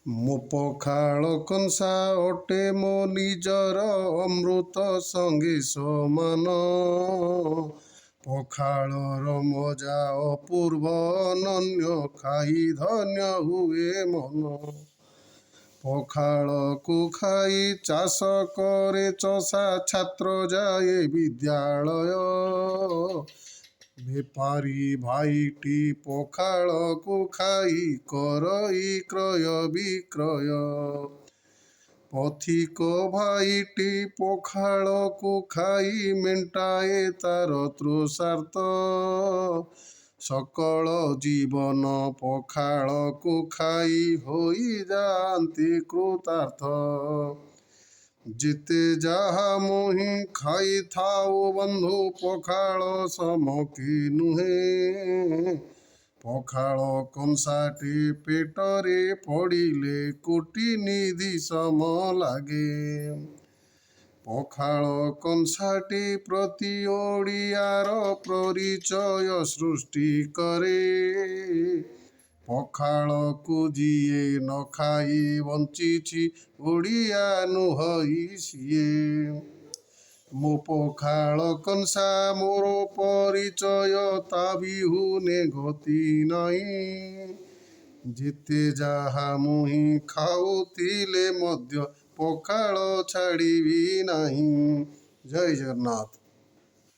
ମୋ ପଖାଳ କଂସା ଅଟେ ମୋ ନିଜର ଅମୃତ ସଙ୍ଗେ ସମାନ। ପଖାଳର ମଜା ଅପୂର୍ବ ଅନନ୍ୟ, ଖାଇ ଧନ୍ୟ ହୁଏ ମନ। ପଖାଳକୁ ଖାଇ ଚାଷ କରେ ଚଷା, ଛାତ୍ର ଯାଏ ବିଦ୍ୟାଳୟ। ବେପାରୀ ଭାଇଟି ପଖାଳକୁ ଖାଇ କରଇ କ୍ରୟ ବିକ୍ରୟ। ପଥିକ ଭାଇଟି ପଖାଳକୁ ଖାଇ ମେଣ୍ଟାଏ ତାର ତୃଷାର୍ଥ। ସକଳ ଜୀବନ ପଖାଳକୁ ଖାଇ ହୋଇଯାଆନ୍ତି କୃତାର୍ଥ। ଯେତେ ଯାହା ମୋହି ଖାଇଥାଉ ବନ୍ଧୁ, ପଖାଳ ସମ କି ନୁହେଁ। ପଖାଳ କଂସାଟି ପେଟରେ ପଡ଼ିଲେ କୋଟି ନିଧି ସମ ଲାଗେ। ପଖାଳ କଂସାଟି ପ୍ରତି ଓଡ଼ିଆର ପରିଚୟ ସୃଷ୍ଟି କରେ। ପଖାଳକୁ ଯିଏ ନ ଖାଇ ବଞ୍ଚିଛି, ଓଡ଼ିଆ ନୁହଇ ସିଏ। ମୋ ପଖାଳ କଂସା ମୋର ପରିଚୟ, ତା ବିହୁନେ ଗତି ନାହିଁ। ଯେତେ ଯାହା ମୁହିଁ ଖାଉଥିଲେ ମଧ୍ୟ ପଖାଳ ଛାଡ଼ିବି ନାହିଁ। ଜୟ ଜଗନ୍ନାଥ।